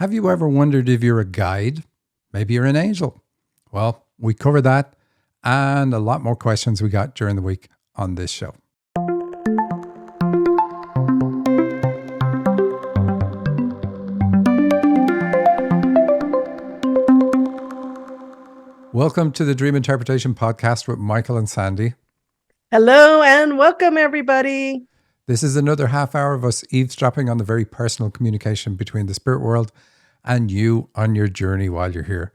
Have you ever wondered if you're a guide? Maybe you're an angel. Well, we cover that and a lot more questions we got during the week on this show. Welcome to the Dream Interpretation Podcast with Michael and Sandy. Hello and welcome, everybody. This is another half hour of us eavesdropping on the very personal communication between the spirit world and you on your journey while you're here.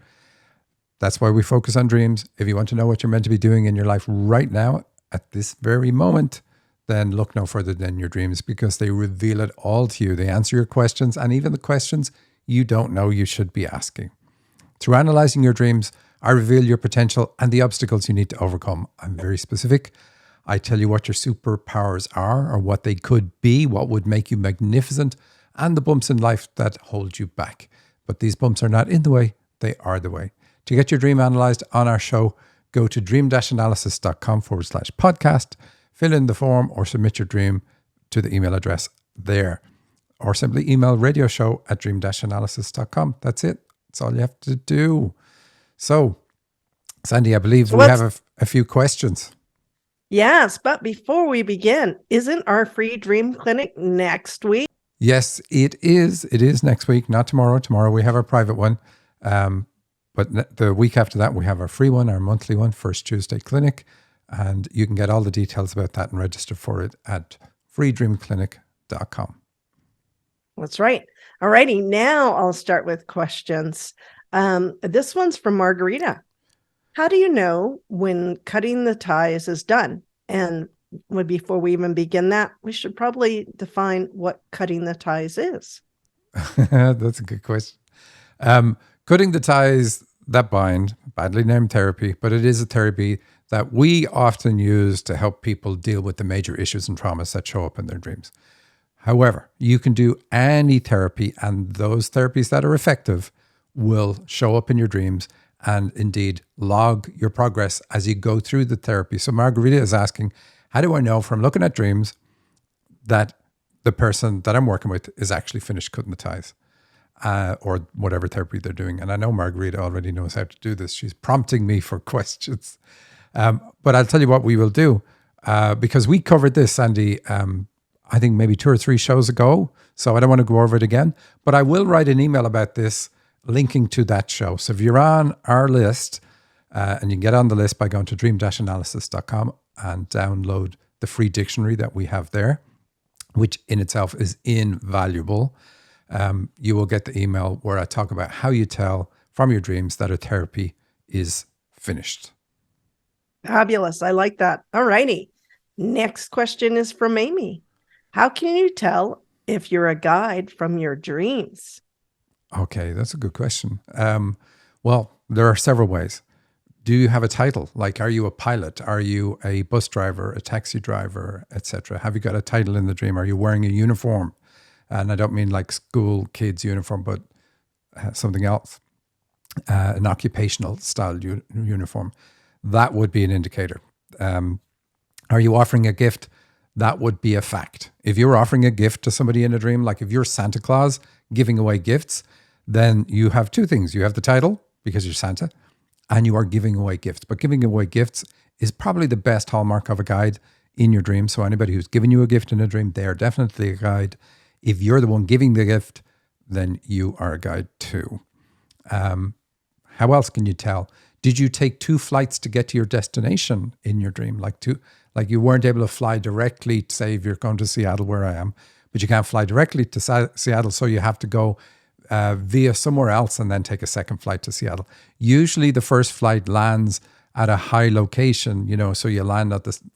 That's why we focus on dreams. If you want to know what you're meant to be doing in your life right now, at this very moment, then look no further than your dreams, because they reveal it all to you. They answer your questions and even the questions you don't know you should be asking. Through analyzing your dreams, I reveal your potential and the obstacles you need to overcome. I'm very specific. I tell you what your superpowers are, or what they could be, what would make you magnificent, and the bumps in life that hold you back. But these bumps are not in the way, they are the way. To get your dream analyzed on our show, go to dream-analysis.com/podcast, fill in the form or submit your dream to the email address there. Or simply email radioshow@dream-analysis.com. That's it. That's all you have to do. So, Sandy, I believe we have a few questions. Yes, but before we begin, isn't our free dream clinic next week? Yes, it is. It is next week, not tomorrow. Tomorrow we have our private one. But the week after that, we have our free one, our monthly one, First Tuesday Clinic. And you can get all the details about that and register for it at freedreamclinic.com. That's right. All righty. Now I'll start with questions. This one's from Margarita. How do you know when cutting the ties is done? And before we even begin that, we should probably define what cutting the ties is. That's a good question. Cutting the ties that bind, badly named therapy, but it is a therapy that we often use to help people deal with the major issues and traumas that show up in their dreams. However, you can do any therapy, and those therapies that are effective will show up in your dreams and indeed log your progress as you go through the therapy. So Margarita is asking, how do I know from looking at dreams that the person that I'm working with is actually finished cutting the ties? Or whatever therapy they're doing. And I know Margarita already knows how to do this. She's prompting me for questions. But I'll tell you what we will do, because we covered this, Sandy, I think maybe 2 or 3 shows ago. So I don't want to go over it again. But I will write an email about this, linking to that show. So if you're on our list, and you can get on the list by going to dream-analysis.com and download the free dictionary that we have there, which in itself is invaluable. You will get the email where I talk about how you tell from your dreams that a therapy is finished. Fabulous. I like that. All righty. Next question is from Amy. How can you tell if you're a guide from your dreams? Okay, that's a good question. Well, there are several ways. Do you have a title? Like, are you a pilot? Are you a bus driver, a taxi driver, etc.? Have you got a title in the dream? Are you wearing a uniform? And I don't mean like school kids uniform, but something else, an occupational style uniform. That would be an indicator. Are you offering a gift? That would be a fact. If you're offering a gift to somebody in a dream, like if you're Santa Claus giving away gifts, then you have 2 things. You have the title because you're Santa, and you are giving away gifts. But giving away gifts is probably the best hallmark of a guide in your dream. So anybody who's giving you a gift in a dream, they are definitely a guide. If you're the one giving the gift, then you are a guide too. How else can you tell? Did you take 2 flights to get to your destination in your dream? Like you weren't able to fly directly, say if you're going to Seattle where I am, but you can't fly directly to Seattle. So you have to go via somewhere else and then take a second flight to Seattle. Usually the first flight lands at a high location, so you land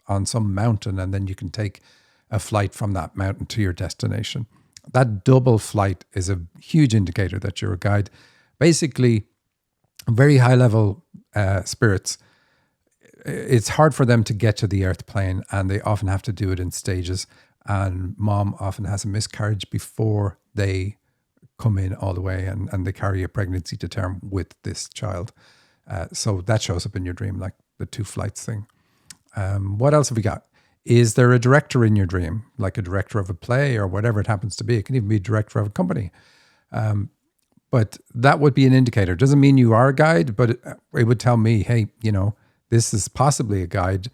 on some mountain and then you can take a flight from that mountain to your destination. That double flight is a huge indicator that you're a guide. Basically, very high level spirits, it's hard for them to get to the earth plane, and they often have to do it in stages. And mom often has a miscarriage before they come in all the way, and they carry a pregnancy to term with this child. So that shows up in your dream, like the 2 flights thing. What else have we got? Is there a director in your dream, like a director of a play or whatever it happens to be? It can even be a director of a company. But that would be an indicator. Doesn't mean you are a guide, but it would tell me, hey, this is possibly a guide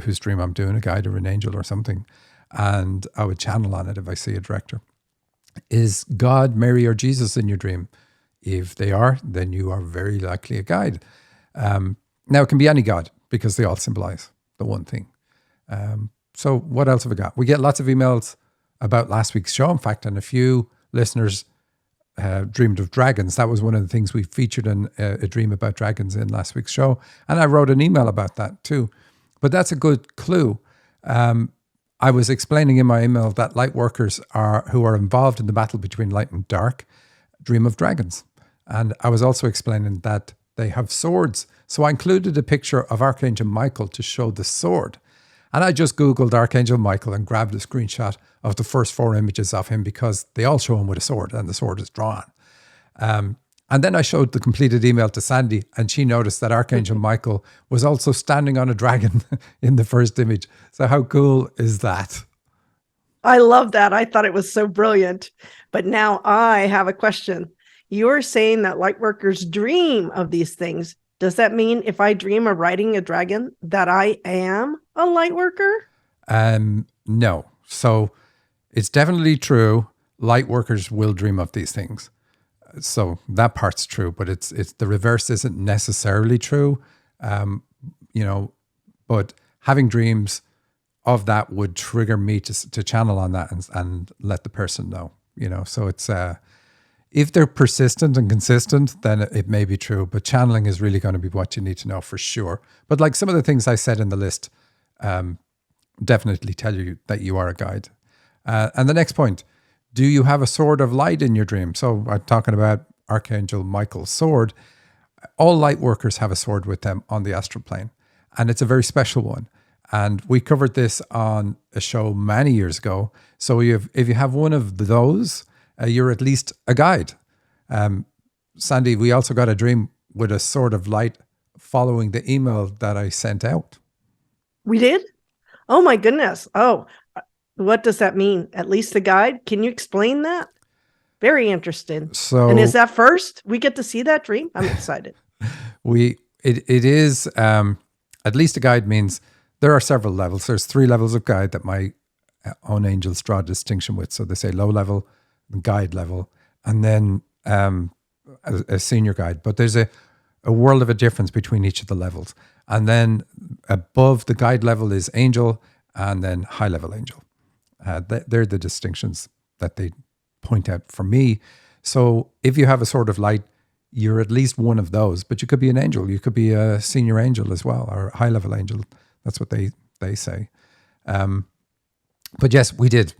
whose dream I'm doing, a guide or an angel or something. And I would channel on it if I see a director. Is God, Mary, or Jesus in your dream? If they are, then you are very likely a guide. Now, it can be any God because they all symbolize the one thing. So what else have we got? We get lots of emails about last week's show, in fact, and a few listeners dreamed of dragons. That was one of the things we featured in a dream about dragons in last week's show. And I wrote an email about that too. But that's a good clue. I was explaining in my email that light workers who are involved in the battle between light and dark dream of dragons. And I was also explaining that they have swords. So I included a picture of Archangel Michael to show the sword. And I just Googled Archangel Michael and grabbed a screenshot of the first 4 images of him because they all show him with a sword and the sword is drawn. And then I showed the completed email to Sandy and she noticed that Archangel Michael was also standing on a dragon in the first image. So how cool is that? I love that. I thought it was so brilliant. But now I have a question. You're saying that light workers dream of these things. Does that mean if I dream of riding a dragon that I am a light worker? No. So it's definitely true. Light workers will dream of these things. So that part's true, but it's the reverse isn't necessarily true. But having dreams of that would trigger me to channel on that and let the person know, so it's, if they're persistent and consistent, then it may be true, but channeling is really going to be what you need to know for sure. But like some of the things I said in the list, definitely tell you that you are a guide. And the next point, do you have a sword of light in your dream? So I'm talking about Archangel Michael's sword. All light workers have a sword with them on the astral plane, and it's a very special one. And we covered this on a show many years ago. So if you have one of those, you're at least a guide. Sandy, we also got a dream with a sword of light following the email that I sent out. We did? Oh my goodness. Oh, what does that mean? At least a guide? Can you explain that? Very interesting. And is that first? We get to see that dream? I'm excited. It is, at least a guide means there are several levels. There's 3 levels of guide that my own angels draw a distinction with. So they say low level, guide level, and then a senior guide. But there's a world of a difference between each of the levels. And then above the guide level is angel, and then high level angel. They're the distinctions that they point out for me. So if you have a sword of light, you're at least one of those, but you could be an angel. You could be a senior angel as well, or a high level angel. That's what they say. But yes, we did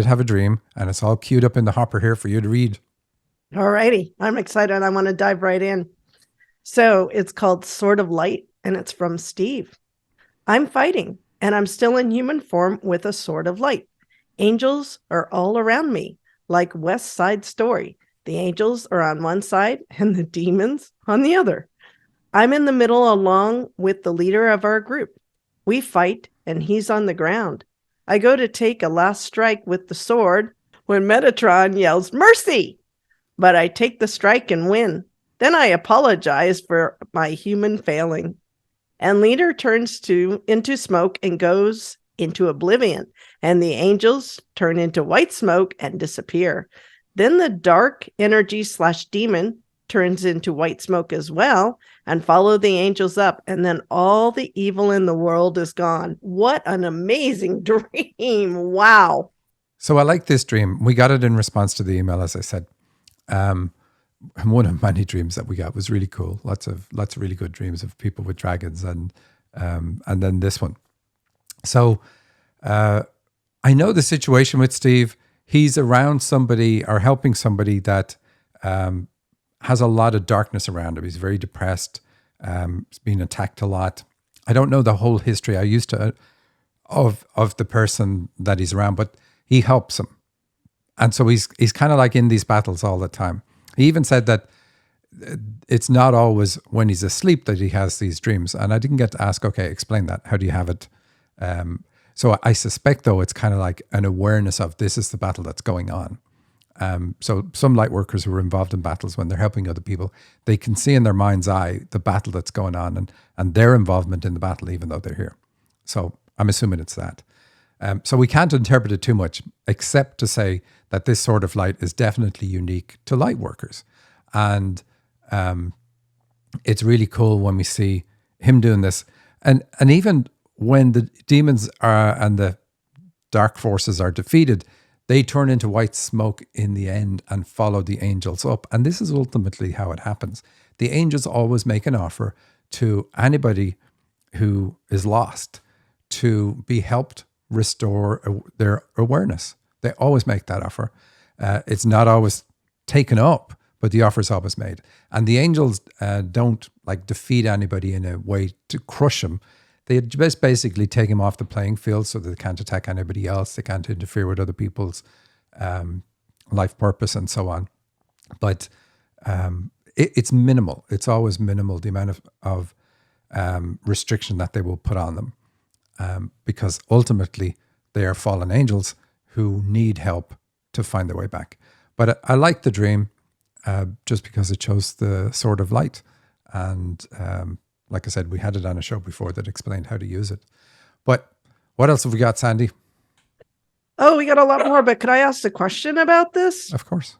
have a dream, and it's all queued up in the hopper here for you to read. All righty. I'm excited. I want to dive right in. So it's called Sword of Light, and it's from Steve. I'm fighting, and I'm still in human form with a sword of light. Angels are all around me, like West Side Story. The angels are on one side and the demons on the other. I'm in the middle along with the leader of our group. We fight, and he's on the ground. I go to take a last strike with the sword when Metatron yells, "Mercy!" But I take the strike and win. Then I apologize for my human failing. And leader turns into smoke and goes into oblivion, and the angels turn into white smoke and disappear. Then the dark energy / demon turns into white smoke as well and follow the angels up, and then all the evil in the world is gone. What an amazing dream. Wow. So I like this dream. We got it in response to the email, as I said. One of many dreams that we got was really cool. Lots of really good dreams of people with dragons, and then this one. So I know the situation with Steve. He's around somebody or helping somebody that has a lot of darkness around him. He's very depressed. He's been attacked a lot. I don't know the whole history. I used to of the person that he's around, but he helps him, and so he's kind of like in these battles all the time. He even said that it's not always when he's asleep that he has these dreams. And I didn't get to ask, okay, explain that. How do you have it? So I suspect, though, it's kind of like an awareness of this is the battle that's going on. So some light workers who are involved in battles, when they're helping other people, they can see in their mind's eye the battle that's going on and their involvement in the battle, even though they're here. So I'm assuming it's that. So we can't interpret it too much, except to say that this sort of light is definitely unique to light workers. And it's really cool when we see him doing this. And even when the demons are and the dark forces are defeated, they turn into white smoke in the end and follow the angels up. And this is ultimately how it happens. The angels always make an offer to anybody who is lost to be helped restore their awareness. They always make that offer. It's not always taken up, but the offer is always made. And the angels don't like defeat anybody in a way to crush them. They just basically take him off the playing field so that they can't attack anybody else. They can't interfere with other people's life purpose and so on. But it's minimal. It's always minimal, the amount of restriction that they will put on them. Because ultimately they are fallen angels who need help to find their way back. But I like the dream just because it shows the sword of light. And like I said, we had it on a show before that explained how to use it. But what else have we got, Sandy? Oh, we got a lot more, but could I ask a question about this? Of course.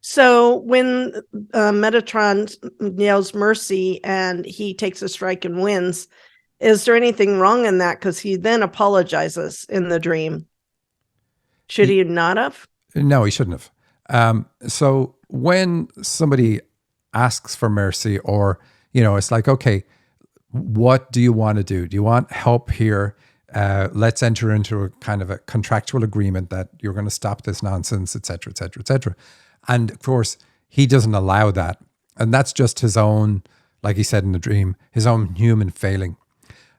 So when Metatron yells mercy and he takes a strike and wins, is there anything wrong in that? Because he then apologizes in the dream. Should he not have? No, he shouldn't have. So when somebody asks for mercy, or, it's like, okay, what do you want to do? Do you want help here? Let's enter into a kind of a contractual agreement that you're going to stop this nonsense, et cetera, et cetera, et cetera. And of course, he doesn't allow that. And that's just his own, like he said in the dream, his own human failing.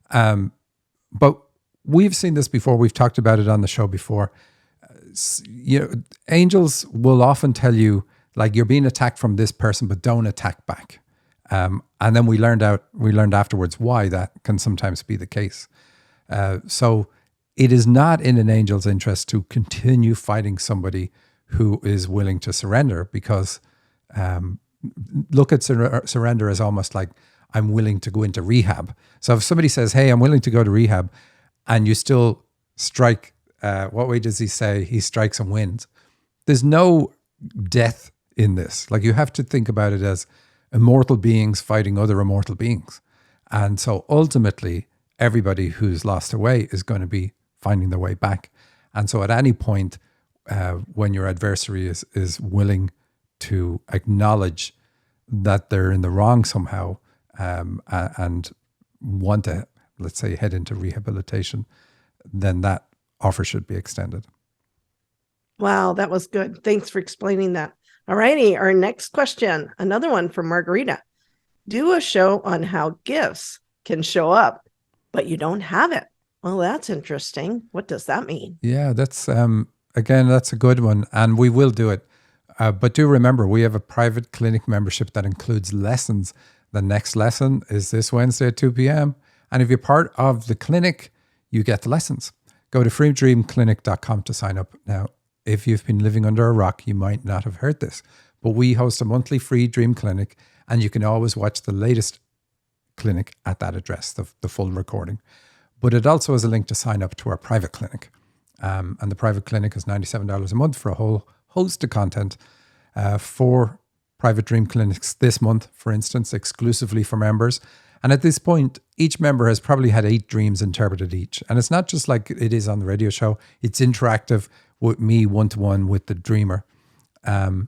But we've seen this before. We've talked about it on the show before. Angels will often tell you, like, you're being attacked from this person, but don't attack back. And then we learned afterwards why that can sometimes be the case. So it is not in an angel's interest to continue fighting somebody who is willing to surrender, because look at surrender as almost like, I'm willing to go into rehab. So if somebody says, hey, I'm willing to go to rehab, and you still strike, what way does he say? He strikes and wins. There's no death in this. Like, you have to think about it as immortal beings fighting other immortal beings. And so ultimately, everybody who's lost their way is going to be finding their way back. And so at any point, when your adversary is willing to acknowledge that they're in the wrong somehow, and want to, let's say, head into rehabilitation, then that offer should be extended. Wow, that was good. Thanks for explaining that. All righty, our next question, another one from Margarita. Do a show on how gifts can show up, but you don't have it. Well, that's interesting. What does that mean? Yeah, that's, again, that's a good one. And we will do it. But do remember, we have a private clinic membership that includes lessons. The next lesson is this Wednesday at 2 p.m. And if you're part of the clinic, you get the lessons. Go to freedreamclinic.com to sign up. Now, if you've been living under a rock, you might not have heard this, but we host a monthly free dream clinic, and you can always watch the latest clinic at that address, the full recording. But it also has a link to sign up to our private clinic. And the private clinic is $97 a month for a whole host of content. 4 private dream clinics this month, for instance, exclusively for members. And at this point, each member has probably had 8 dreams interpreted each. And it's not just like it is on the radio show. It's interactive with me one-to-one with the dreamer. And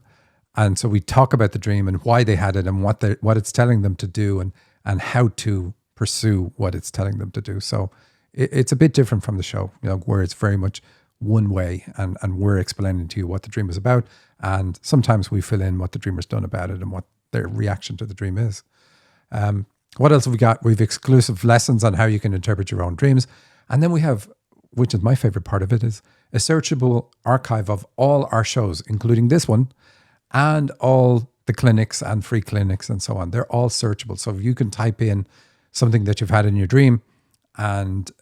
so we talk about the dream and why they had it and what it's telling them to do, and how to pursue what it's telling them to do. So it's a bit different from the show, where it's very much one way, and we're explaining to you what the dream is about. And sometimes we fill in what the dreamer's done about it and what their reaction to the dream is. What else have we got? We've exclusive lessons on how you can interpret your own dreams. And then we have, which is my favorite part of it, is a searchable archive of all our shows, including this one, and all the clinics and free clinics and so on. They're all searchable. So you can type in something that you've had in your dream, and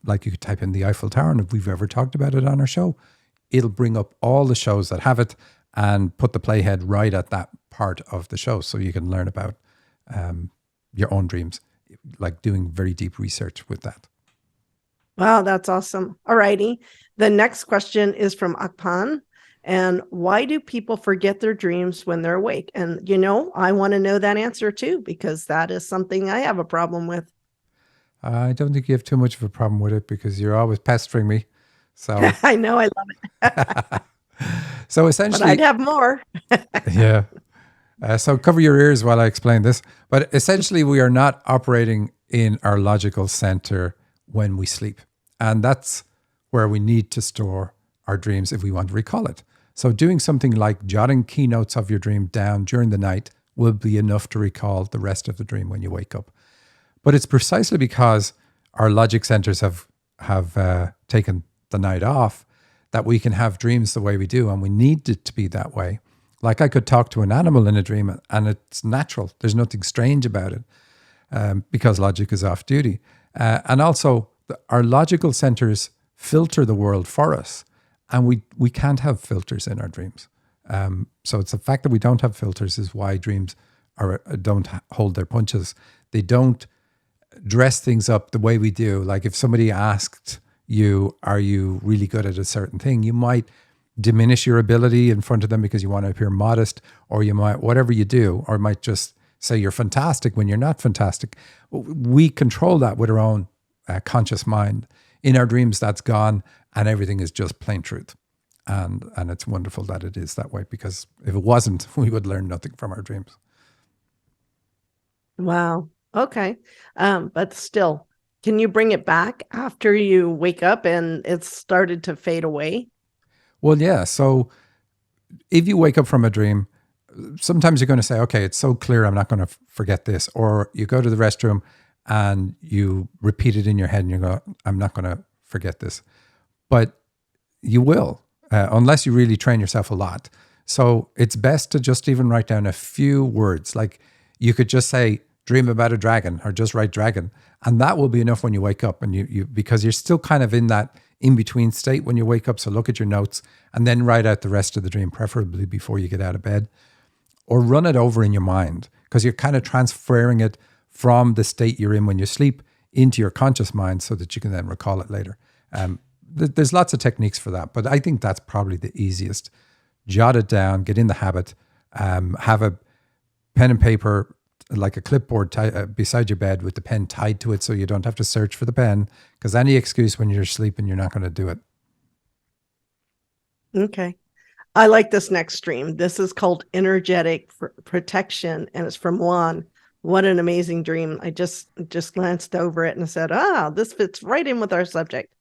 like you could type in the Eiffel Tower, and if we've ever talked about it on our show, it'll bring up all the shows that have it and put the playhead right at that part of the show so you can learn about your own dreams, like doing very deep research with that. Wow, that's awesome. All righty. The next question is from Akpan. And why do people forget their dreams when they're awake? And, I want to know that answer too, because that is something I have a problem with. I don't think you have too much of a problem with it because you're always pestering me. So I know, I love it. so essentially, but I'd have more. yeah. So cover your ears while I explain this. But essentially, we are not operating in our logical center when we sleep. And that's where we need to store our dreams if we want to recall it. So doing something like jotting keynotes of your dream down during the night will be enough to recall the rest of the dream when you wake up. But it's precisely because our logic centers have taken the night off that we can have dreams the way we do, and we need it to be that way. Like I could talk to an animal in a dream and it's natural. There's nothing strange about it because logic is off duty. And also our logical centers filter the world for us, and we can't have filters in our dreams. So it's the fact that we don't have filters is why dreams don't hold their punches. They don't dress things up the way we do. Like if somebody asked you, are you really good at a certain thing? You might diminish your ability in front of them because you want to appear modest, or you might, whatever you do, or might just say you're fantastic when you're not fantastic. We control that with our own conscious mind. In our dreams, that's gone, and everything is just plain truth. And it's wonderful that it is that way, because if it wasn't, we would learn nothing from our dreams. Wow. Okay. But still, can you bring it back after you wake up and it's started to fade away? Well, yeah. So if you wake up from a dream, sometimes you're going to say, okay, it's so clear, I'm not going to forget this. Or you go to the restroom and you repeat it in your head and you go, I'm not going to forget this. But you will, unless you really train yourself a lot. So it's best to just even write down a few words. Like you could just say, dream about a dragon, or just write dragon. And that will be enough when you wake up, and you because you're still kind of in that in-between state when you wake up. So look at your notes and then write out the rest of the dream, preferably before you get out of bed, or run it over in your mind, because you're kind of transferring it from the state you're in when you sleep into your conscious mind so that you can then recall it later. There's lots of techniques for that, but I think that's probably the easiest. Jot it down, get in the habit, have a pen and paper, like a clipboard beside your bed with the pen tied to it so you don't have to search for the pen, because any excuse when you're sleeping, you're not going to do it. Okay. I like this next dream. This is called Energetic Protection, and it's from Juan. What an amazing dream. I just glanced over it and said, this fits right in with our subject.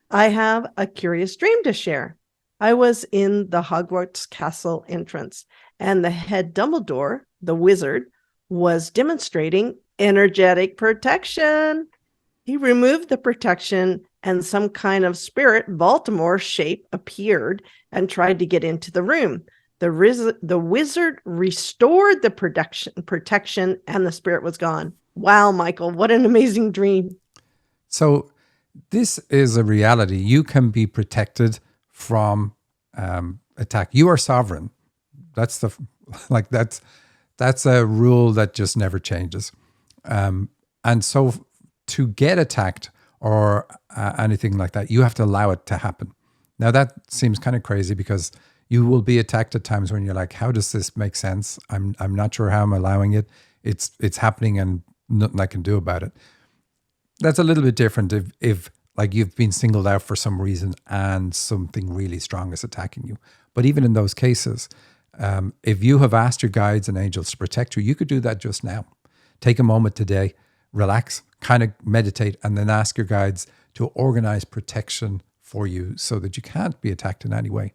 I have a curious dream to share. I was in the Hogwarts castle entrance, and the head Dumbledore, the wizard, was demonstrating energetic protection. He removed the protection, and some kind of spirit Baltimore shape appeared and tried to get into the room. The wizard restored the protection, and the spirit was gone. Wow, Michael, what an amazing dream. So this is a reality. You can be protected from attack. You are sovereign. That's a rule that just never changes. And so to get attacked or anything like that, you have to allow it to happen. Now that seems kind of crazy, because you will be attacked at times when you're like, how does this make sense? I'm not sure how I'm allowing it. It's happening and nothing I can do about it. That's a little bit different if like you've been singled out for some reason and something really strong is attacking you. But even in those cases, if you have asked your guides and angels to protect you, you could do that just now. Take a moment today, relax, kind of meditate, and then ask your guides to organize protection for you so that you can't be attacked in any way.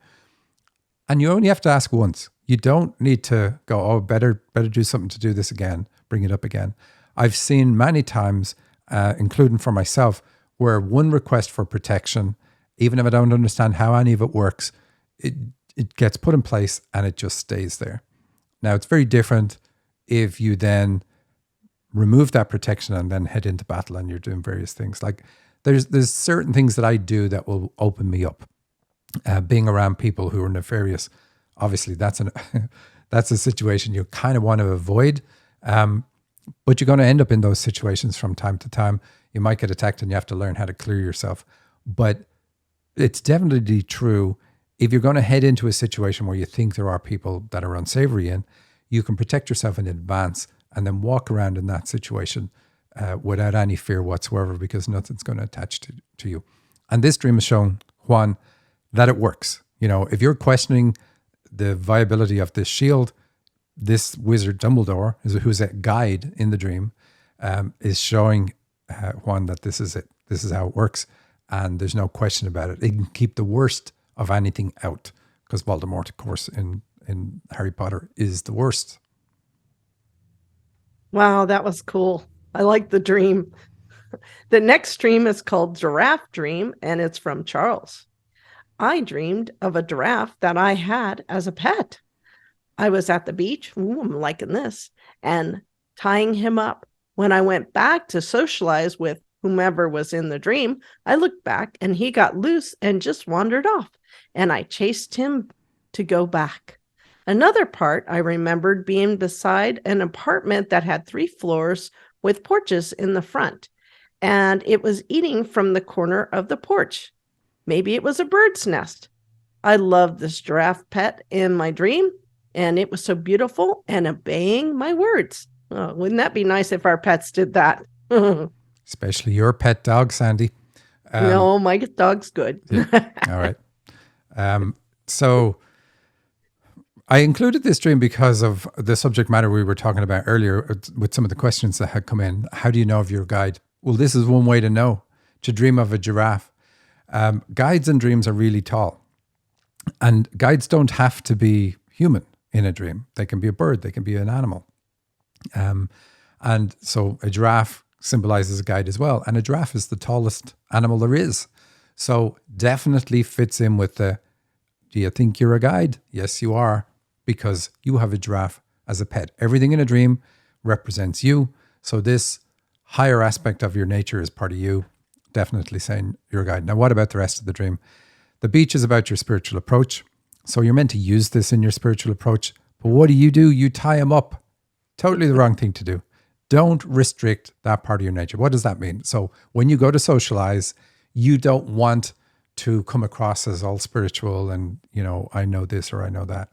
And you only have to ask once. You don't need to go, better do something to do this again, bring it up again. I've seen many times, including for myself, where one request for protection, even if I don't understand how any of it works, it gets put in place and it just stays there. Now, it's very different if you then remove that protection and then head into battle and you're doing various things. Like there's certain things that I do that will open me up. being around people who are nefarious. Obviously, that's an that's a situation you kind of want to avoid. But you're going to end up in those situations from time to time. You might get attacked, and you have to learn how to clear yourself. But it's definitely true. If you're going to head into a situation where you think there are people that are unsavory in, you can protect yourself in advance and then walk around in that situation without any fear whatsoever, because nothing's going to attach to you. And this dream has shown Juan that it works. If you're questioning the viability of this shield, this wizard Dumbledore, who's a guide in the dream, is showing Juan that this is it. This is how it works. And there's no question about it. It can keep the worst of anything out, because Voldemort, of course, in Harry Potter is the worst. Wow, that was cool. I like the dream. The next dream is called Giraffe Dream, and it's from Charles. I dreamed of a giraffe that I had as a pet. I was at the beach, I'm liking this, and tying him up. When I went back to socialize with whomever was in the dream, I looked back and he got loose and just wandered off, and I chased him to go back. Another part, I remembered being beside an apartment that had 3 floors with porches in the front, and it was eating from the corner of the porch. Maybe it was a bird's nest. I loved this giraffe pet in my dream, and it was so beautiful and obeying my words. Oh, wouldn't that be nice if our pets did that? Especially your pet dog, Sandy. No, my dog's good. Yeah. All right. So I included this dream because of the subject matter we were talking about earlier with some of the questions that had come in. How do you know if you're a guide? Well, this is one way to know, to dream of a giraffe. Guides and dreams are really tall. And guides don't have to be human in a dream. They can be a bird. They can be an animal. And so a giraffe symbolizes a guide as well. And a giraffe is the tallest animal there is. So definitely fits in with the, do you think you're a guide? Yes, you are, because you have a giraffe as a pet. Everything in a dream represents you. So this higher aspect of your nature is part of you. Definitely saying you're a guide. Now, what about the rest of the dream? The beach is about your spiritual approach. So you're meant to use this in your spiritual approach. But what do? You tie them up. Totally the wrong thing to do. Don't restrict that part of your nature. What does that mean? So when you go to socialize, you don't want to come across as all spiritual and, I know this or I know that.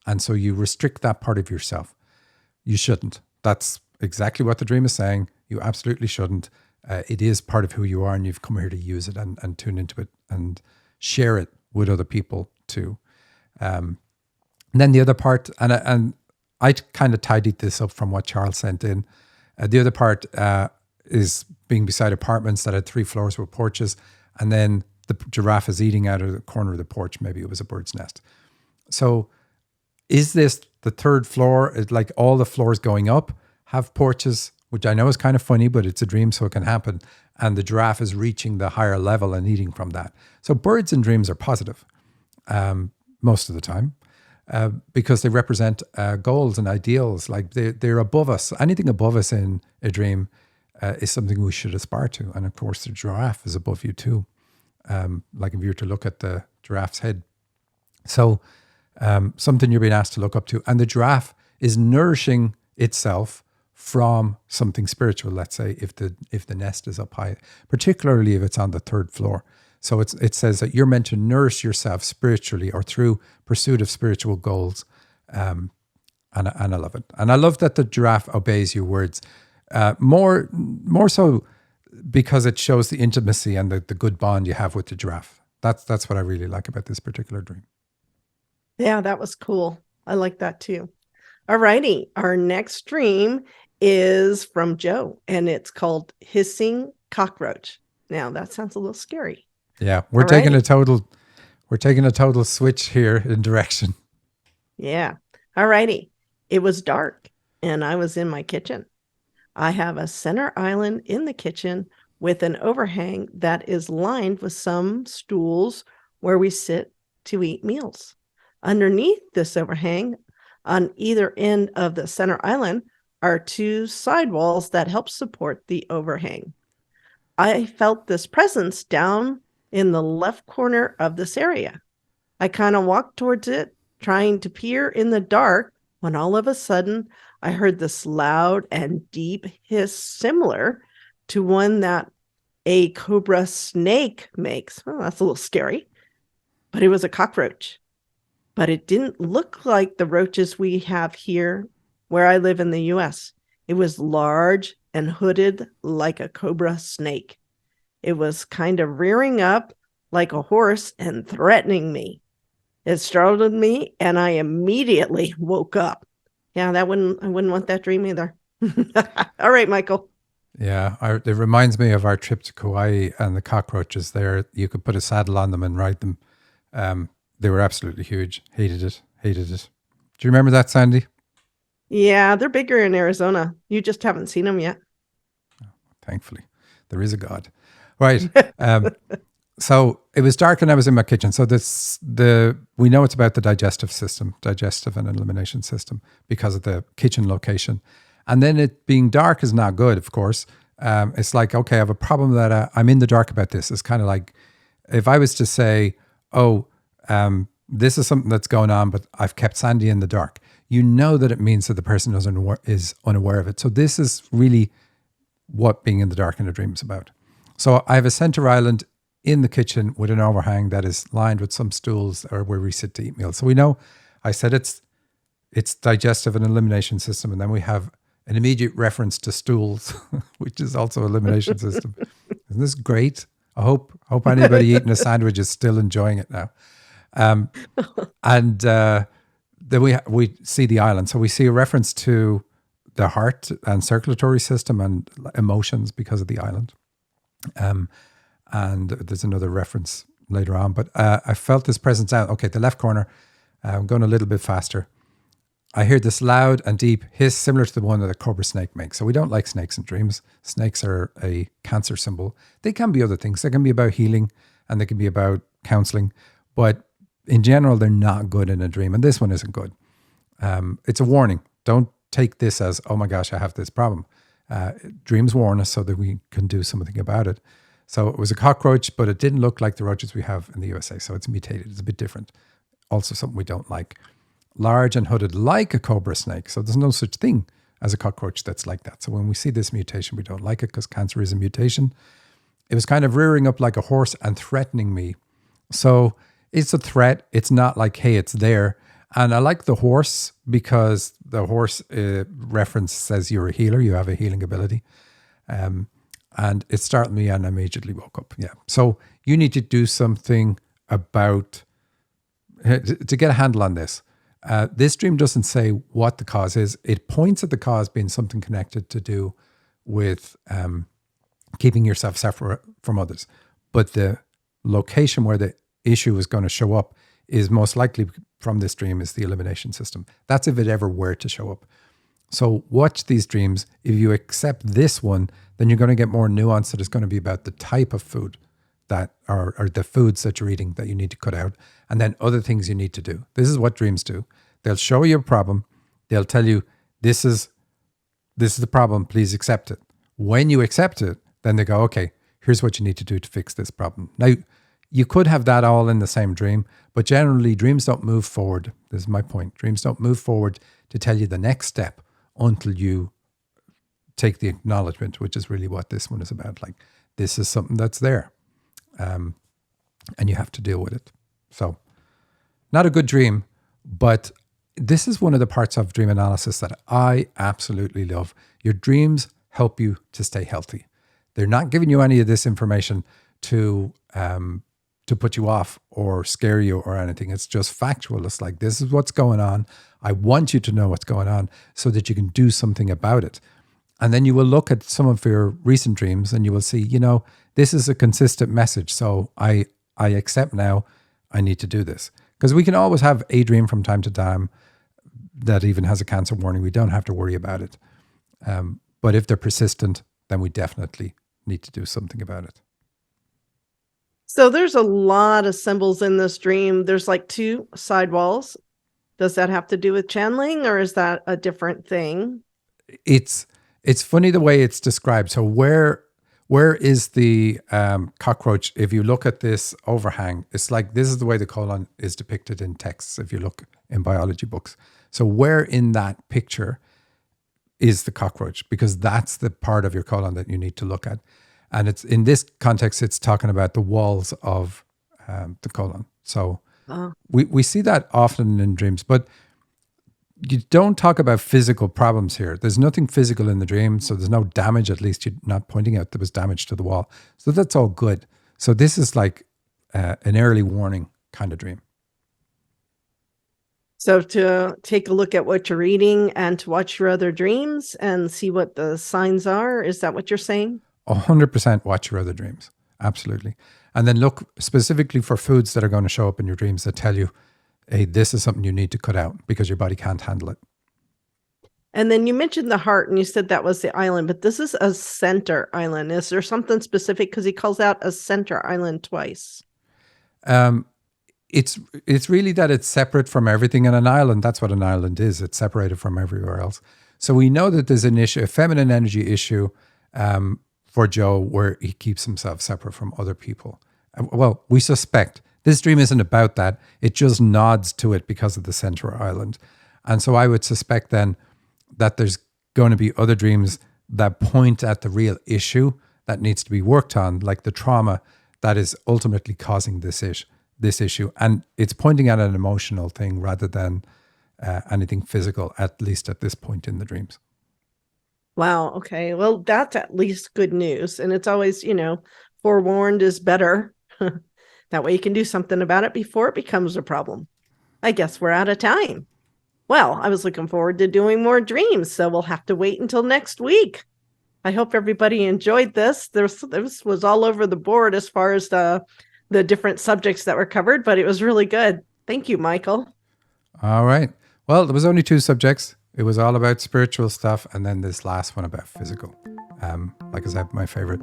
And so you restrict that part of yourself. You shouldn't. That's exactly what the dream is saying. You absolutely shouldn't. It is part of who you are, and you've come here to use it and tune into it and share it with other people too. And then the other part, and I kind of tidied this up from what Charles sent in. The other part is being beside apartments that had 3 floors with porches, and then the giraffe is eating out of the corner of the porch. Maybe it was a bird's nest. So is this the 3rd floor? Like all the floors going up have porches, which I know is kind of funny, but it's a dream, so it can happen. And the giraffe is reaching the higher level and eating from that. So birds in dreams are positive most of the time. Because they represent goals and ideals, like they're above us. Anything above us in a dream is something we should aspire to. And of course, the giraffe is above you too. Like if you were to look at the giraffe's head. So something you're being asked to look up to. And the giraffe is nourishing itself from something spiritual, let's say, if the nest is up high, particularly if it's on the 3rd floor. So it says that you're meant to nourish yourself spiritually or through pursuit of spiritual goals. And I love it. And I love that the giraffe obeys your words. More so because it shows the intimacy and the good bond you have with the giraffe. That's what I really like about this particular dream. Yeah, that was cool. I like that too. All righty. Our next dream is from Joe, and it's called Hissing Cockroach. Now that sounds a little scary. Yeah, we're taking a total switch here in direction. Yeah. All righty. It was dark and I was in my kitchen. I have a center island in the kitchen with an overhang that is lined with some stools where we sit to eat meals. Underneath this overhang, on either end of the center island, are 2 side walls that help support the overhang. I felt this presence down in the left corner of this area. I kind of walked towards it, trying to peer in the dark, when all of a sudden I heard this loud and deep hiss similar to one that a cobra snake makes. Oh, that's a little scary, but it was a cockroach. But it didn't look like the roaches we have here where I live in the US. It was large and hooded like a cobra snake. It was kind of rearing up like a horse and threatening me. It startled me and I immediately woke up. Yeah, I wouldn't want that dream either. All right, Michael. Yeah, it reminds me of our trip to Kauai and the cockroaches there. You could put a saddle on them and ride them. They were absolutely huge. Hated it. Hated it. Do you remember that, Sandy? Yeah, they're bigger in Arizona. You just haven't seen them yet. Thankfully, there is a God. Right. So it was dark and I was in my kitchen. So we know it's about the digestive and elimination system because of the kitchen location. And then it being dark is not good, of course. It's like, okay, I have a problem that I'm in the dark about this. It's kind of like if I was to say, oh, this is something that's going on, but I've kept Sandy in the dark. You know that it means that the person is unaware of it. So this is really what being in the dark in a dream is about. So I have a center island in the kitchen with an overhang that is lined with some stools or where we sit to eat meals. So we know, I said it's digestive and elimination system. And then we have an immediate reference to stools, which is also elimination system. Isn't this great? I hope anybody eating a sandwich is still enjoying it now. And then we see the island. So we see a reference to the heart and circulatory system and emotions because of the island. And there's another reference later on. But I felt this presence out. Okay, the left corner, I'm going a little bit faster. I hear this loud and deep hiss similar to the one that a cobra snake makes. So we don't like snakes in dreams. Snakes are a cancer symbol. They can be other things. They can be about healing and they can be about counseling. But in general, they're not good in a dream. And this one isn't good. It's a warning. Don't take this as, oh my gosh, I have this problem. Dreams warn us so that we can do something about it. So it was a cockroach, but it didn't look like the roaches we have in the USA. So it's mutated. It's a bit different. Also something we don't like. Large and hooded like a cobra snake. So there's no such thing as a cockroach that's like that. So when we see this mutation, we don't like it because cancer is a mutation. It was kind of rearing up like a horse and threatening me. So it's a threat. It's not like, hey, it's there. And I like the horse because the horse reference says you're a healer. You have a healing ability. And it startled me and I immediately woke up. Yeah. So you need to do something about, to get a handle on this. This dream doesn't say what the cause is. It points at the cause being something connected to do with keeping yourself separate from others. But the location where the issue is going to show up is most likely from this dream is the elimination system. That's if it ever were to show up. So watch these dreams. If you accept this one, then you're going to get more nuance that is going to be about the type of food that are the foods that you're eating that you need to cut out, and then other things you need to do. This is what dreams do. They'll show you a problem. They'll tell you, this is the problem. Please accept it. When you accept it, then they go, okay, here's what you need to do to fix this problem. Now, you could have that all in the same dream, but generally dreams don't move forward. This is my point. Dreams don't move forward to tell you the next step until you take the acknowledgement, which is really what this one is about. Like, this is something that's there. And you have to deal with it. So, not a good dream, but this is one of the parts of dream analysis that I absolutely love. Your dreams help you to stay healthy. They're not giving you any of this information to put you off or scare you or anything. It's just factual. It's like, this is what's going on. I want you to know what's going on so that you can do something about it. And then you will look at some of your recent dreams and you will see, this is a consistent message. So I accept now I need to do this. Because we can always have a dream from time to time that even has a cancer warning. We don't have to worry about it. But if they're persistent, then we definitely need to do something about it. So there's a lot of symbols in this dream. There's like 2 sidewalls. Does that have to do with channeling or is that a different thing? It's funny the way it's described. So where Where is the cockroach? If you look at this overhang, it's like this is the way the colon is depicted in texts, if you look in biology books. So where in that picture is the cockroach? Because that's the part of your colon that you need to look at. And it's in this context, it's talking about the walls of the colon. So we see that often in dreams, but you don't talk about physical problems here. There's nothing physical in the dream, so there's no damage. At least you're not pointing out there was damage to the wall. So that's all good. So this is like an early warning kind of dream. So to take a look at what you're reading and to watch your other dreams and see what the signs are, is that what you're saying? 100% watch your other dreams. Absolutely. And then look specifically for foods that are going to show up in your dreams that tell you, hey, this is something you need to cut out because your body can't handle it. And then you mentioned the heart and you said that was the island, but this is a center island. Is there something specific? Because he calls out a center island twice. It's really that it's separate from everything in an island. That's what an island is. It's separated from everywhere else. So we know that there's an issue, a feminine energy issue for Joe, where he keeps himself separate from other people. Well, we suspect this dream isn't about that. It just nods to it because of the center island. And so I would suspect then that there's going to be other dreams that point at the real issue that needs to be worked on, like the trauma that is ultimately causing this issue. And it's pointing at an emotional thing rather than anything physical, at least at this point in the dreams. Wow. Okay. Well, that's at least good news. And it's always, forewarned is better. That way you can do something about it before it becomes a problem. I guess we're out of time. Well, I was looking forward to doing more dreams, so we'll have to wait until next week. I hope everybody enjoyed this. This was all over the board as far as the different subjects that were covered, but it was really good. Thank you, Michael. All right. Well, there was only 2 subjects. It was all about spiritual stuff, and then this last one about physical. Like I said, my favorite.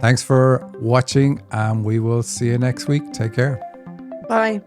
Thanks for watching, and we will see you next week. Take care. Bye.